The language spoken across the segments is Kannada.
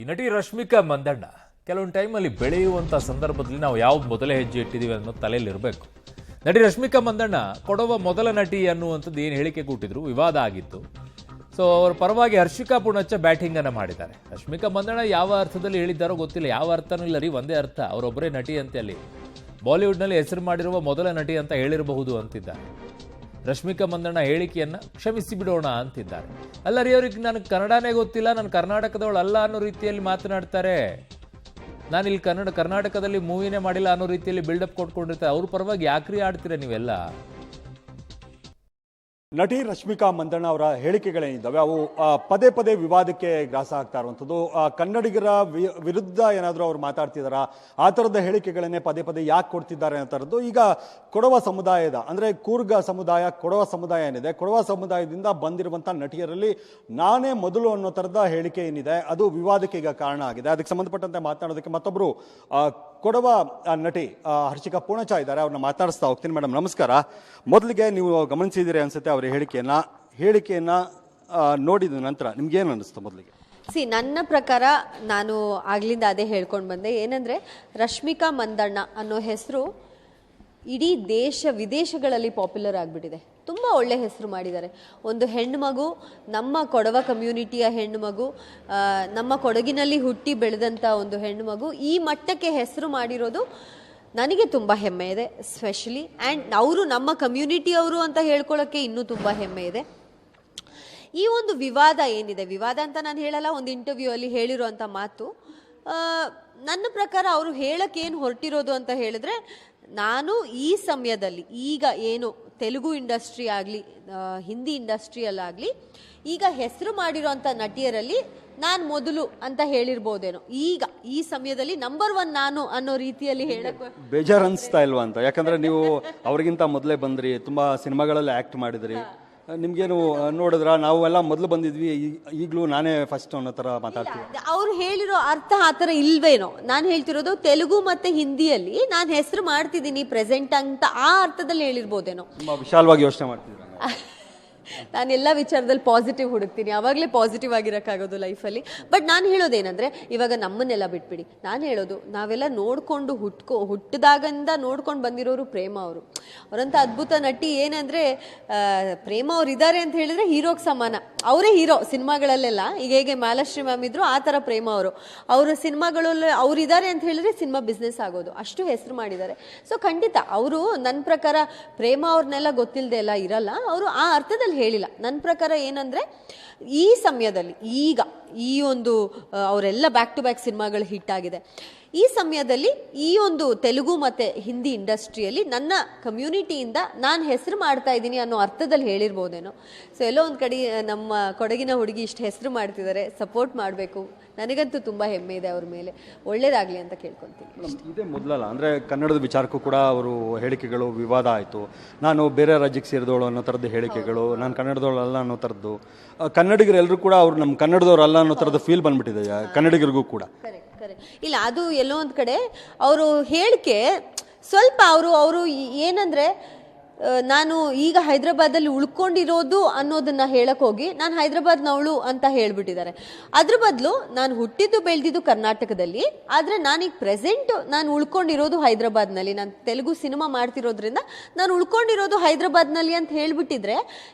ಈ ನಟಿ ರಶ್ಮಿಕಾ ಮಂದಣ್ಣ ಕೆಲವೊಂದು ಟೈಮಲ್ಲಿ ಬೆಳೆಯುವಂಥ ಸಂದರ್ಭದಲ್ಲಿ ನಾವು ಯಾವ್ದು ಮೊದಲೇ ಹೆಜ್ಜೆ ಇಟ್ಟಿದ್ದೀವಿ ಅನ್ನೋ ತಲೆಯಲ್ಲಿ ಇರಬೇಕು. ನಟಿ ರಶ್ಮಿಕಾ ಮಂದಣ್ಣ ಕೊಡುವ ಮೊದಲ ನಟಿ ಅನ್ನುವಂಥದ್ದು ಏನು ಹೇಳಿಕೆ ಕೊಟ್ಟಿದ್ರು, ವಿವಾದ ಆಗಿತ್ತು. ಸೊ ಅವರ ಪರವಾಗಿ ಹರ್ಷಿಕಾ ಪುಣಚ್ಚ ಬ್ಯಾಟಿಂಗ್ ಅನ್ನು ಮಾಡಿದ್ದಾರೆ. ರಶ್ಮಿಕಾ ಮಂದಣ್ಣ ಯಾವ ಅರ್ಥದಲ್ಲಿ ಹೇಳಿದ್ದಾರೋ ಗೊತ್ತಿಲ್ಲ, ಯಾವ ಅರ್ಥನೂ ಇಲ್ಲ ರೀ, ಒಂದೇ ಅರ್ಥ, ಅವರೊಬ್ಬರೇ ನಟಿ ಅಂತ ಅಲ್ಲಿ ಬಾಲಿವುಡ್ನಲ್ಲಿ ಹೆಸರು ಮಾಡಿರುವ ಮೊದಲ ನಟಿ ಅಂತ ಹೇಳಿರಬಹುದು ಅಂತಿದ್ದಾರೆ. ರಶ್ಮಿಕಾ ಮಂದಣ್ಣ ಹೇಳಿಕೆಯನ್ನು ಕ್ಷಮಿಸಿ ಬಿಡೋಣ ಅಂತಿದ್ದಾರೆ. ಅಲ್ಲ ರೀ, ಅವ್ರಿಗೆ ನನಗೆ ಕನ್ನಡನೇ ಗೊತ್ತಿಲ್ಲ, ನಾನು ಕರ್ನಾಟಕದವಳು ಅಲ್ಲ ಅನ್ನೋ ರೀತಿಯಲ್ಲಿ ಮಾತನಾಡ್ತಾರೆ. ನಾನಿಲ್ಲಿ ಕರ್ನಾಟಕದಲ್ಲಿ ಮೂವಿನೇ ಮಾಡಿಲ್ಲ ಅನ್ನೋ ರೀತಿಯಲ್ಲಿ ಬಿಲ್ಡಪ್ ಕೊಟ್ಕೊಂಡಿರ್ತಾರೆ. ಅವ್ರ ಪರವಾಗಿ ಯಾಕ್ರಿ ಆಡ್ತೀರಾ ನೀವೆಲ್ಲ? ನಟಿ ರಶ್ಮಿಕಾ ಮಂದಣ್ಣ ಅವರ ಹೇಳಿಕೆಗಳೇನಿದ್ದಾವೆ ಅವು ಪದೇ ಪದೇ ವಿವಾದಕ್ಕೆ ಗ್ರಾಸ ಆಗ್ತಾ ಇರುವಂಥದ್ದು. ಕನ್ನಡಿಗರ ವಿರುದ್ಧ ಏನಾದರೂ ಅವ್ರು ಮಾತಾಡ್ತಿದಾರ, ಆ ಥರದ ಹೇಳಿಕೆಗಳನ್ನೇ ಪದೇ ಪದೇ ಯಾಕೆ ಕೊಡ್ತಿದ್ದಾರೆ ಅನ್ನೋದು. ಈಗ ಕೊಡವ ಸಮುದಾಯದ ಅಂದರೆ ಕೂರ್ಗ ಸಮುದಾಯ, ಕೊಡವ ಸಮುದಾಯ ಏನಿದೆ, ಕೊಡವ ಸಮುದಾಯದಿಂದ ಬಂದಿರುವಂಥ ನಟಿಯರಲ್ಲಿ ನಾನೇ ಮೊದಲು ಅನ್ನೋ ಥರದ ಹೇಳಿಕೆ ಏನಿದೆ ಅದು ವಿವಾದಕ್ಕೆ ಈಗ ಕಾರಣ ಆಗಿದೆ. ಅದಕ್ಕೆ ಸಂಬಂಧಪಟ್ಟಂತೆ ಮಾತನಾಡೋದಕ್ಕೆ ಮತ್ತೊಬ್ಬರು ಕೊಡವ ನಟಿ ಹರ್ಷಿಕಾ ಪೂಣಚ್ಚ ಇದ್ದಾರೆ, ಅವ್ರನ್ನ ಮಾತಾಡಿಸ್ತಾ ಹೋಗ್ತೀನಿ. ಮೇಡಮ್ ನಮಸ್ಕಾರ. ಮೊದಲಿಗೆ ನೀವು ಗಮನಿಸಿದ್ದೀರಿ ಅನ್ಸುತ್ತೆ ಅವ್ರ ಹೇಳಿಕೆಯನ್ನ ನೋಡಿದ ನಂತರ ನಿಮ್ಗೇನು ಅನ್ನಿಸ್ತು? ಮೊದಲಿಗೆ ನನ್ನ ಪ್ರಕಾರ ನಾನು ಆಗ್ಲಿಂದ ಅದೇ ಹೇಳ್ಕೊಂಡು ಬಂದೆ. ಏನಂದ್ರೆ ರಶ್ಮಿಕಾ ಮಂದಣ್ಣ ಅನ್ನೋ ಹೆಸರು ಇಡೀ ವಿದೇಶಗಳಲ್ಲಿ ಪಾಪ್ಯುಲರ್ ಆಗಿಬಿಟ್ಟಿದೆ. ತುಂಬ ಒಳ್ಳೆ ಹೆಸರು ಮಾಡಿದ್ದಾರೆ. ಒಂದು ಹೆಣ್ಣು ಮಗು, ನಮ್ಮ ಕೊಡವ ಕಮ್ಯುನಿಟಿಯ ಹೆಣ್ಣು ಮಗು, ನಮ್ಮ ಕೊಡಗಿನಲ್ಲಿ ಹುಟ್ಟಿ ಬೆಳೆದಂಥ ಒಂದು ಹೆಣ್ಣು ಮಗು ಈ ಮಟ್ಟಕ್ಕೆ ಹೆಸರು ಮಾಡಿರೋದು ನನಗೆ ತುಂಬ ಹೆಮ್ಮೆ ಇದೆ. ಸ್ಪೆಷಲಿ ಆ್ಯಂಡ್ ಅವರು ನಮ್ಮ ಕಮ್ಯುನಿಟಿಯವರು ಅಂತ ಹೇಳ್ಕೊಳ್ಳೋಕ್ಕೆ ಇನ್ನೂ ತುಂಬ ಹೆಮ್ಮೆ ಇದೆ. ಈ ಒಂದು ವಿವಾದ ಏನಿದೆ, ವಿವಾದ ಅಂತ ನಾನು ಹೇಳಲ್ಲ, ಒಂದು ಇಂಟರ್ವ್ಯೂ ಅಲ್ಲಿ ಹೇಳಿರೋಂಥ ಮಾತು ನನ್ನ ಪ್ರಕಾರ ಅವರು ಹೇಳಕ್ಕೇನು ಹೊರಟಿರೋದು ಅಂತ ಹೇಳಿದ್ರೆ, ನಾನು ಈ ಸಮಯದಲ್ಲಿ ಈಗ ಏನು ತೆಲುಗು ಇಂಡಸ್ಟ್ರಿ ಆಗಲಿ ಹಿಂದಿ ಇಂಡಸ್ಟ್ರಿಯಲ್ಲಾಗಲಿ ಈಗ ಹೆಸರು ಮಾಡಿರೋಂಥ ನಟಿಯರಲ್ಲಿ ನಾನು ಮೊದಲು ಅಂತ ಹೇಳಿರ್ಬೋದೇನೋ. ಈಗ ಈ ಸಮಯದಲ್ಲಿ ನಂಬರ್ 1 ನಾನು ಅನ್ನೋ ರೀತಿಯಲ್ಲಿ ಹೇಳಕ್ಕೆ ಬೇಜಾರು ಅನಿಸ್ತಾ ಇಲ್ವಾ ಅಂತ? ಯಾಕಂದ್ರೆ ನೀವು ಅವ್ರಿಗಿಂತ ಮೊದಲೇ ಬಂದ್ರಿ, ತುಂಬಾ ಸಿನಿಮಾಗಳಲ್ಲಿ ಆಕ್ಟ್ ಮಾಡಿದ್ರಿ, ನಿಮ್ಗೇನು ನೋಡಿದ್ರ ನಾವು ಎಲ್ಲ ಮೊದಲು ಬಂದಿದ್ವಿ, ಈಗಲೂ ನಾನೇ ಫಸ್ಟ್ ಅನ್ನೋ ತರ ಮಾತಾಡ್ತೀವಿ. ಅವ್ರು ಹೇಳಿರೋ ಅರ್ಥ ಆ ಥರ ಇಲ್ವೇನೋ. ನಾನು ಹೇಳ್ತಿರೋದು ತೆಲುಗು ಮತ್ತೆ ಹಿಂದಿಯಲ್ಲಿ ನಾನು ಹೆಸರು ಮಾಡ್ತಿದ್ದೀನಿ ಪ್ರೆಸೆಂಟ್ ಅಂತ ಆ ಅರ್ಥದಲ್ಲಿ ಹೇಳಿರ್ಬೋದೇನೋ. ತುಂಬಾ ವಿಶಾಲವಾಗಿ ಯೋಚನೆ ಮಾಡ್ತಿದ್ರ. ನಾನೆಲ್ಲ ವಿಚಾರದಲ್ಲಿ ಪಾಸಿಟಿವ್ ಹುಡುಕ್ತೀನಿ, ಅವಾಗಲೇ ಪಾಸಿಟಿವ್ ಆಗಿರೋಕ್ಕಾಗೋದು ಲೈಫಲ್ಲಿ. ಬಟ್ ನಾನು ಹೇಳೋದೇನೆಂದರೆ, ಇವಾಗ ನಮ್ಮನ್ನೆಲ್ಲ ಬಿಟ್ಬಿಡಿ. ನಾನು ಹೇಳೋದು, ನಾವೆಲ್ಲ ನೋಡಿಕೊಂಡು ಹುಟ್ಟಿದಾಗಿಂದ ನೋಡ್ಕೊಂಡು ಬಂದಿರೋರು ಪ್ರೇಮ ಅವರು. ಅವರಂಥ ಅದ್ಭುತ ನಟಿ. ಏನಂದರೆ ಪ್ರೇಮ ಅವ್ರು ಇದ್ದಾರೆ ಅಂತ ಹೇಳಿದ್ರೆ ಹೀರೋಗೆ ಸಮಾನ, ಅವರೇ ಹೀರೋ ಸಿನಿಮಾಗಳಲ್ಲೆಲ್ಲ. ಈಗ ಹೇಗೆ ಮಾಲಾಶ್ರೀ ಮ್ಯಾಮ್ ಇದ್ರು ಆ ಥರ ಪ್ರೇಮ ಅವರ ಸಿನಿಮಾಗಳಲ್ಲಿ ಅವರಿದ್ದಾರೆ ಅಂತ ಹೇಳಿದ್ರೆ ಸಿನಿಮಾ ಬಿಸ್ನೆಸ್ ಆಗೋದು, ಅಷ್ಟು ಹೆಸರು ಮಾಡಿದ್ದಾರೆ. ಸೊ ಖಂಡಿತ ಅವರು ನನ್ನ ಪ್ರಕಾರ ಪ್ರೇಮ ಅವ್ರನ್ನೆಲ್ಲ ಗೊತ್ತಿಲ್ಲದೆ ಎಲ್ಲ ಇರಲ್ಲ. ಅವರು ಆ ಅರ್ಥದಲ್ಲಿ ಹೇಳಿಲ್ಲ. ನನ್ನ ಪ್ರಕಾರ ಏನಂದ್ರೆ, ಈ ಸಮಯದಲ್ಲಿ ಈಗ ಈ ಒಂದು ಅವರೆಲ್ಲ ಬ್ಯಾಕ್ ಟು ಬ್ಯಾಕ್ ಸಿನಿಮಾಗಳು ಹಿಟ್ ಆಗಿದೆ. ಈ ಸಮಯದಲ್ಲಿ ಈ ಒಂದು ತೆಲುಗು ಮತ್ತು ಹಿಂದಿ ಇಂಡಸ್ಟ್ರಿಯಲ್ಲಿ ನನ್ನ ಕಮ್ಯುನಿಟಿಯಿಂದ ನಾನು ಹೆಸರು ಮಾಡ್ತಾ ಇದ್ದೀನಿ ಅನ್ನೋ ಅರ್ಥದಲ್ಲಿ ಹೇಳಿರ್ಬೋದೇನೋ. ಸೊ ಎಲ್ಲೋ ಒಂದು ಕಡೆ ನಮ್ಮ ಕೊಡಗಿನ ಹುಡುಗಿ ಇಷ್ಟು ಹೆಸರು ಮಾಡ್ತಿದ್ದಾರೆ, ಸಪೋರ್ಟ್ ಮಾಡಬೇಕು. ನನಗಂತೂ ತುಂಬ ಹೆಮ್ಮೆ ಇದೆ ಅವ್ರ ಮೇಲೆ. ಒಳ್ಳೇದಾಗಲಿ ಅಂತ ಕೇಳ್ಕೊತೀನಿ. ಇದೇ ಮೊದಲಲ್ಲ, ಅಂದರೆ ಕನ್ನಡದ ವಿಚಾರಕ್ಕೂ ಕೂಡ ಅವರು ಹೇಳಿಕೆಗಳು ವಿವಾದ ಆಯಿತು. ನಾನು ಬೇರೆ ರಾಜ್ಯಕ್ಕೆ ಸೇರಿದವಳು ಅನ್ನೋ ಥರದ್ದು ಹೇಳಿಕೆಗಳು, ನಾನು ಕನ್ನಡದವಳಲ್ಲ ಅನ್ನೋ ಥರದ್ದು, ಕನ್ನಡಿಗರೆಲ್ಲರೂ ಕೂಡ ಅವ್ರು ನಮ್ಮ ಕನ್ನಡದವ್ರಲ್ಲ ಅನ್ನೋ ಥರದ ಫೀಲ್ ಬಂದ್ಬಿಟ್ಟಿದೆ ಕನ್ನಡಿಗರಿಗೂ ಕೂಡ. ಇಲ್ಲ, ಅದು ಎಲ್ಲೋ ಒಂದು ಕಡೆ ಅವರು ಹೇಳಿಕೆ ಸ್ವಲ್ಪ ಅವರು ಏನಂದ್ರೆ, ನಾನು ಈಗ ಹೈದರಾಬಾದಲ್ಲಿ ಉಳ್ಕೊಂಡಿರೋದು ಅನ್ನೋದನ್ನ ಹೇಳಕ್ ಹೋಗಿ ನಾನು ಹೈದರಾಬಾದ್ನವಳು ಅಂತ ಹೇಳ್ಬಿಟ್ಟಿದ್ದಾರೆ. ಅದ್ರ ಬದಲು ನಾನು ಹುಟ್ಟಿದ್ದು ಬೆಳೆದಿದ್ದು ಕರ್ನಾಟಕದಲ್ಲಿ, ಆದರೆ ನಾನೀಗ ಪ್ರೆಸೆಂಟ್ ನಾನು ಉಳ್ಕೊಂಡಿರೋದು ಹೈದರಾಬಾದ್ನಲ್ಲಿ, ನಾನು ತೆಲುಗು ಸಿನಿಮಾ ಮಾಡ್ತಿರೋದ್ರಿಂದ ನಾನು ಉಳ್ಕೊಂಡಿರೋದು ಹೈದರಾಬಾದ್ನಲ್ಲಿ ಅಂತ ಹೇಳ್ಬಿಟ್ಟಿದ್ರೆ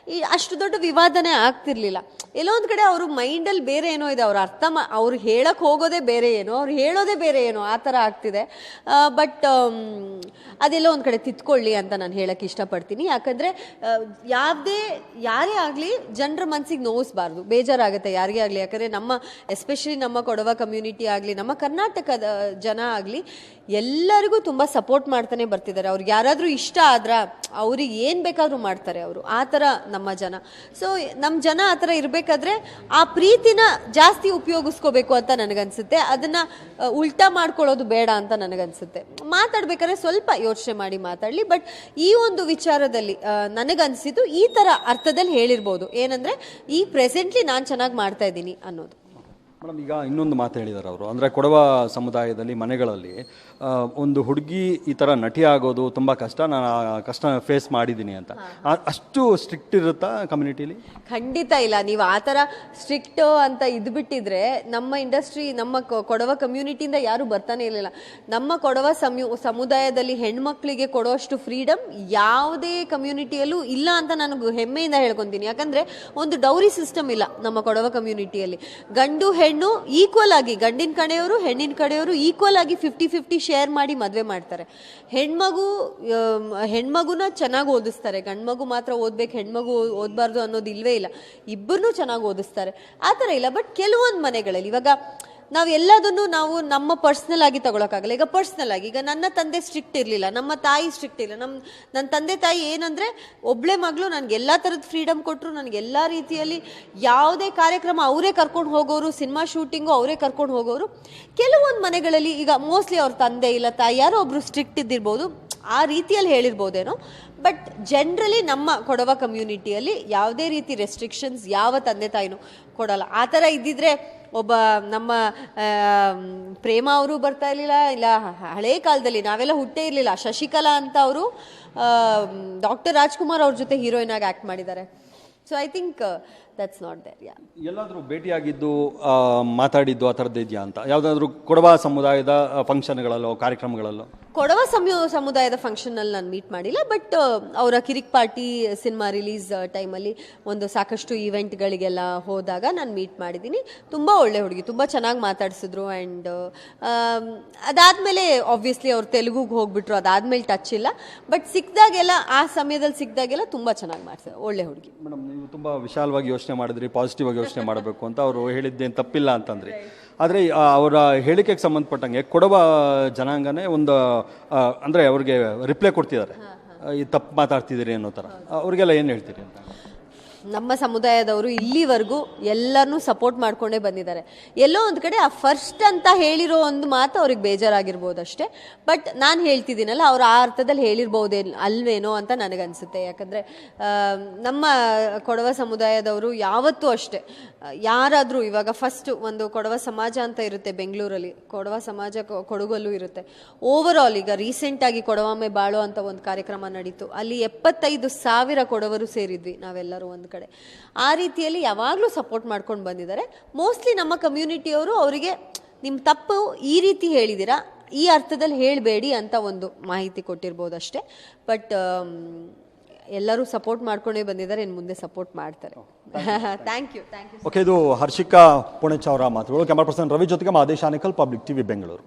ಅಷ್ಟು ದೊಡ್ಡ ವಿವಾದನೆ ಆಗ್ತಿರ್ಲಿಲ್ಲ. ಎಲ್ಲೋ ಒಂದು ಕಡೆ ಅವರು ಮೈಂಡಲ್ಲಿ ಬೇರೆ ಏನೋ ಇದೆ, ಅವ್ರ ಅರ್ಥ ಅವ್ರು ಹೇಳಕ್ ಹೋಗೋದೇ ಬೇರೆ ಏನೋ, ಅವ್ರು ಹೇಳೋದೇ ಬೇರೆ ಏನೋ, ಆ ಥರ ಆಗ್ತಿದೆ. ಬಟ್ ಅದೆಲ್ಲೋ ಒಂದು ಕಡೆ ತಿತ್ಕೊಳ್ಳಿ ಅಂತ ನಾನು ಹೇಳಕ್ಕೆ ಇಷ್ಟಪಡ್ತೀನಿ. ಯಾಕಂದ್ರೆ ಯಾರೇ ಆಗಲಿ ಜನರ ಮನಸ್ಸಿಗೆ ನೋವಿಸಬಾರ್ದು, ಬೇಜಾರಾಗುತ್ತೆ ಯಾರಿಗೇ ಆಗಲಿ. ಯಾಕಂದ್ರೆ ಎಸ್ಪೆಷಲಿ ನಮ್ಮ ಕೊಡವ ಕಮ್ಯುನಿಟಿ ಆಗಲಿ, ನಮ್ಮ ಕರ್ನಾಟಕದ ಜನ ಆಗಲಿ ಎಲ್ಲರಿಗೂ ತುಂಬ ಸಪೋರ್ಟ್ ಮಾಡ್ತಾನೆ ಬರ್ತಿದ್ದಾರೆ. ಅವ್ರಿಗೆ ಯಾರಾದರೂ ಇಷ್ಟ ಆದ್ರ ಅವ್ರಿಗೆ ಏನು ಬೇಕಾದರೂ ಮಾಡ್ತಾರೆ ಅವರು, ಆ ಥರ ನಮ್ಮ ಜನ. ಸೊ ನಮ್ಮ ಜನ ಆ ಥರ ಇರಬೇಕಾದ್ರೆ ಆ ಪ್ರೀತಿನ ಜಾಸ್ತಿ ಉಪಯೋಗಿಸ್ಕೋಬೇಕು ಅಂತ ನನಗನ್ಸುತ್ತೆ. ಅದನ್ನು ಉಲ್ಟಾ ಮಾಡ್ಕೊಳ್ಳೋದು ಬೇಡ ಅಂತ ನನಗನ್ಸುತ್ತೆ. ಮಾತಾಡ್ಬೇಕಾದ್ರೆ ಸ್ವಲ್ಪ ಯೋಚನೆ ಮಾಡಿ ಮಾತಾಡಲಿ. ಬಟ್ ಈ ಒಂದು ವಿಚಾರದಲ್ಲಿ ನನಗನ್ಸಿದ್ದು ಈ ಥರ ಅರ್ಥದಲ್ಲಿ ಹೇಳಿರ್ಬೋದು. ಏನಂದರೆ, ಈ ಪ್ರೆಸೆಂಟ್ಲಿ ನಾನು ಚೆನ್ನಾಗಿ ಮಾಡ್ತಾ ಇದ್ದೀನಿ ಅನ್ನೋದು. ಮೇಡಮ್, ಈಗ ಇನ್ನೊಂದು ಮಾತು ಹೇಳಿದ್ದಾರೆ ಅವರು, ಅಂದರೆ ಕೊಡವ ಸಮುದಾಯದಲ್ಲಿ ಮನೆಗಳಲ್ಲಿ ಒಂದು ಹುಡುಗಿ ಈ ಥರ ನಟಿ ಆಗೋದು ತುಂಬ ಕಷ್ಟ, ನಾನು ಆ ಕಷ್ಟ ಫೇಸ್ ಮಾಡಿದ್ದೀನಿ ಅಂತ. ಅಷ್ಟು ಸ್ಟ್ರಿಕ್ಟ್ ಇರುತ್ತಾ ಕಮ್ಯುನಿಟಿಲಿ? ಖಂಡಿತ ಇಲ್ಲ. ನೀವು ಆ ಥರ ಸ್ಟ್ರಿಕ್ಟ್ ಅಂತ ಇದು ಬಿಟ್ಟಿದ್ರೆ ನಮ್ಮ ಇಂಡಸ್ಟ್ರಿ, ನಮ್ಮ ಕೊಡವ ಕಮ್ಯುನಿಟಿಯಿಂದ ಯಾರು ಬರ್ತಾನೆ ಇರಲಿಲ್ಲ. ನಮ್ಮ ಕೊಡವ ಸಮುದಾಯದಲ್ಲಿ ಹೆಣ್ಮಕ್ಳಿಗೆ ಕೊಡೋಷ್ಟು ಫ್ರೀಡಮ್ ಯಾವುದೇ ಕಮ್ಯುನಿಟಿಯಲ್ಲೂ ಇಲ್ಲ ಅಂತ ನಾನು ಹೆಮ್ಮೆಯಿಂದ ಹೇಳ್ಕೊತೀನಿ. ಯಾಕಂದ್ರೆ ಒಂದು ಡೌರಿ ಸಿಸ್ಟಮ್ ಇಲ್ಲ ನಮ್ಮ ಕೊಡವ ಕಮ್ಯುನಿಟಿಯಲ್ಲಿ. ಗಂಡು ಹೆಣ್ಣು ಈಕ್ವಲ್ ಆಗಿ, ಗಂಡಿನ ಕಡೆಯವರು ಹೆಣ್ಣಿನ ಕಡೆಯವರು ಈಕ್ವಲ್ ಆಗಿ 50-50 ಶೇರ್ ಮಾಡಿ ಮದುವೆ ಮಾಡ್ತಾರೆ. ಹೆಣ್ಮಗುನ ಚೆನ್ನಾಗಿ ಓದಿಸ್ತಾರೆ. ಗಂಡ್ಮಗು ಮಾತ್ರ ಓದ್ಬೇಕು, ಹೆಣ್ಮಗು ಓದಬಾರ್ದು ಅನ್ನೋದು ಇಲ್ವೇ ಇಲ್ಲ. ಇಬ್ಬರನ್ನೂ ಚೆನ್ನಾಗಿ ಓದಿಸ್ತಾರೆ. ಆ ಥರ ಇಲ್ಲ. ಬಟ್ ಕೆಲವೊಂದು ಮನೆಗಳಲ್ಲಿ ಇವಾಗ ನಾವು ಎಲ್ಲದನ್ನು ನಾವು ನಮ್ಮ ಪರ್ಸ್ನಲ್ ಆಗಿ ತಗೊಳಕ್ಕಾಗಲ್ಲ. ಈಗ ಪರ್ಸ್ನಲ್ ಆಗಿ ಈಗ ನನ್ನ ತಂದೆ ಸ್ಟ್ರಿಕ್ಟ್ ಇರಲಿಲ್ಲ, ನಮ್ಮ ತಾಯಿ ಸ್ಟ್ರಿಕ್ಟ್ ಇಲ್ಲ. ನನ್ನ ತಂದೆ ತಾಯಿ ಏನಂದ್ರೆ ಒಬ್ಳೆ ಮಗಳು, ನನಗೆ ಎಲ್ಲ ಥರದ ಫ್ರೀಡಮ್ ಕೊಟ್ಟರು. ನನಗೆ ಎಲ್ಲ ರೀತಿಯಲ್ಲಿ ಯಾವುದೇ ಕಾರ್ಯಕ್ರಮ ಅವರೇ ಕರ್ಕೊಂಡು ಹೋಗೋರು, ಸಿನಿಮಾ ಶೂಟಿಂಗು ಅವರೇ ಕರ್ಕೊಂಡು ಹೋಗೋರು. ಕೆಲವೊಂದು ಮನೆಗಳಲ್ಲಿ ಈಗ ಮೋಸ್ಟ್ಲಿ ಅವ್ರ ತಂದೆ ಇಲ್ಲ ತಾಯಿ ಯಾರೋ ಒಬ್ರು ಸ್ಟ್ರಿಕ್ಟ್ ಇದ್ದಿರ್ಬೋದು, ಆ ರೀತಿಯಲ್ಲಿ ಹೇಳಿರ್ಬೋದೇನೋ. ಬಟ್ ಜನರಲಿ ನಮ್ಮ ಕೊಡವ ಕಮ್ಯುನಿಟಿಯಲ್ಲಿ ಯಾವುದೇ ರೀತಿ ರೆಸ್ಟ್ರಿಕ್ಷನ್ಸ್ ಯಾವ ತಂದೆ ತಾಯಿನೂ ಕೊಡಲ್ಲ. ಆ ಥರ ಇದ್ದಿದ್ರೆ ಒಬ್ಬ ನಮ್ಮ ಪ್ರೇಮ ಅವರು ಬರ್ತಾ ಇರಲಿಲ್ಲ, ಇಲ್ಲ ಹಳೇ ಕಾಲದಲ್ಲಿ ನಾವೆಲ್ಲ ಹುಟ್ಟೇ ಇರಲಿಲ್ಲ. ಶಶಿಕಲಾ ಅಂತ ಅವರು ಡಾಕ್ಟರ್ ರಾಜ್ಕುಮಾರ್ ಅವ್ರ ಜೊತೆ ಹೀರೋಯಿನ್ ಆಗಿ ಆ್ಯಕ್ಟ್ ಮಾಡಿದ್ದಾರೆ. So I think that's not there. Yeah, ಎಲ್ಲಾದರೂ ಭೇಟಿಯಾಗಿದ್ದು ಮಾತಾಡಿದ್ದು ಆ ಥರದ್ದು ಇದೆಯಾ ಅಂತ? ಯಾವುದಾದ್ರೂ ಕೊಡವ ಸಮುದಾಯದ ಫಂಕ್ಷನ್ಗಳಲ್ಲೋ ಕಾರ್ಯಕ್ರಮಗಳಲ್ಲೋ? ಕೊಡವ ಸಮುದಾಯದ ಫಂಕ್ಷನಲ್ಲಿ ನಾನು ಮೀಟ್ ಮಾಡಿಲ್ಲ. ಬಟ್ ಅವರ ಕಿರಿಕ್ ಪಾರ್ಟಿ ಸಿನಿಮಾ ರಿಲೀಸ್ ಟೈಮಲ್ಲಿ ಒಂದು ಸಾಕಷ್ಟು ಈವೆಂಟ್ಗಳಿಗೆಲ್ಲ ಹೋದಾಗ ನಾನು ಮೀಟ್ ಮಾಡಿದ್ದೀನಿ. ತುಂಬ ಒಳ್ಳೆ ಹುಡುಗಿ, ತುಂಬ ಚೆನ್ನಾಗಿ ಮಾತಾಡಿಸಿದ್ರು. ಆ್ಯಂಡ್ ಅದಾದಮೇಲೆ ಆಬ್ವಿಯಸ್ಲಿ ಅವ್ರು ತೆಲುಗುಗೆ ಹೋಗ್ಬಿಟ್ರು. ಅದಾದಮೇಲೆ ಟಚ್ ಇಲ್ಲ. ಬಟ್ ಸಿಕ್ಕಿದಾಗೆಲ್ಲ, ಆ ಸಮಯದಲ್ಲಿ ಸಿಕ್ಕಿದಾಗೆಲ್ಲ ತುಂಬ ಚೆನ್ನಾಗಿ ಮಾಡ್ತಾರೆ. ಒಳ್ಳೆ ಹುಡುಗಿ. ಮೇಡಮ್, ನೀವು ತುಂಬ ವಿಶಾಲವಾಗಿ ಯೋಚನೆ ಮಾಡಿದ್ರಿ, ಪಾಸಿಟಿವ್ ಆಗಿ ಯೋಚನೆ ಮಾಡಬೇಕು ಅಂತ ಅವರು ಹೇಳಿದ್ದೇನು ತಪ್ಪಿಲ್ಲ ಅಂತಂದ್ರಿ. ಆದರೆ ಅವರ ಹೇಳಿಕೆಗೆ ಸಂಬಂಧಪಟ್ಟಂಗೆ ಕೊಡವ ಜನಾಂಗನೇ ಒಂದು ಅಂದರೆ ಅವ್ರಿಗೆ ರಿಪ್ಲೈ ಕೊಡ್ತಿದ್ದಾರೆ, ಈ ತಪ್ಪು ಮಾತಾಡ್ತಿದ್ದೀರಿ ಅನ್ನೋ ಥರ. ಅವ್ರಿಗೆಲ್ಲ ಏನು ಹೇಳ್ತೀರಿ ಅಂತ? ನಮ್ಮ ಸಮುದಾಯದವರು ಇಲ್ಲಿವರೆಗೂ ಎಲ್ಲರನ್ನೂ ಸಪೋರ್ಟ್ ಮಾಡ್ಕೊಂಡೇ ಬಂದಿದ್ದಾರೆ. ಎಲ್ಲೋ ಒಂದು ಕಡೆ ಆ ಫಸ್ಟ್ ಅಂತ ಹೇಳಿರೋ ಒಂದು ಮಾತು ಅವ್ರಿಗೆ ಬೇಜಾರಾಗಿರ್ಬೋದು ಅಷ್ಟೇ. ಬಟ್ ನಾನು ಹೇಳ್ತಿದ್ದೀನಲ್ಲ, ಅವ್ರು ಆ ಅರ್ಥದಲ್ಲಿ ಹೇಳಿರ್ಬೋದೇ ಅಲ್ವೇನೋ ಅಂತ ನನಗನ್ಸುತ್ತೆ. ಯಾಕಂದರೆ ನಮ್ಮ ಕೊಡವ ಸಮುದಾಯದವರು ಯಾವತ್ತೂ ಅಷ್ಟೇ, ಯಾರಾದರೂ ಇವಾಗ ಫಸ್ಟ್ ಒಂದು ಕೊಡವ ಸಮಾಜ ಅಂತ ಇರುತ್ತೆ ಬೆಂಗಳೂರಲ್ಲಿ, ಕೊಡವ ಸಮಾಜ ಕೊಡಗಲ್ಲೂ ಇರುತ್ತೆ. ಓವರ್ ಆಲ್ ಈಗ ರೀಸೆಂಟಾಗಿ ಕೊಡವಮ್ಮೆ ಬಾಳೋ ಅಂತ ಒಂದು ಕಾರ್ಯಕ್ರಮ ನಡೀತು. ಅಲ್ಲಿ 75,000 ಕೊಡವರು ಸೇರಿದ್ವಿ ನಾವೆಲ್ಲರೂ ಒಂದು ಕಡೆ. ಆ ರೀತಿಯಲ್ಲಿ ಯಾವಾಗಲೂ ಸಪೋರ್ಟ್ ಮಾಡ್ಕೊಂಡು ಬಂದಿದ್ದಾರೆ. ಮೋಸ್ಟ್ಲಿ ನಮ್ಮ ಕಮ್ಯುನಿಟಿಯವರು ಅವರಿಗೆ ನಿಮ್ಮ ತಪ್ಪು ಈ ರೀತಿ ಹೇಳಿದ್ದೀರಾ, ಈ ಅರ್ಥದಲ್ಲಿ ಹೇಳಬೇಡಿ ಅಂತ ಒಂದು ಮಾಹಿತಿ ಕೊಟ್ಟಿರ್ಬೋದಷ್ಟೇ. ಬಟ್ ಎಲ್ಲರೂ ಸಪೋರ್ಟ್ ಮಾಡ್ಕೊಂಡೇ ಬಂದಿದ್ದಾರೆ, ಇನ್ನು ಮುಂದೆ ಸಪೋರ್ಟ್ ಮಾಡ್ತಾರೆ. Thank you. ಓಕೆ, ಇದು ಹರ್ಷಿಕಾ ಪುಣೆಚ್ ಅವರ ಮಾತುಗಳು. ಕ್ಯಾಮರಾ ಪರ್ಸನ್ ರವಿ ಜೊತೆಗೆ ಮಹದೇಶ್ ಆನೇಕಲ್, ಪಬ್ಲಿಕ್ ಟಿವಿ ಬೆಂಗಳೂರು.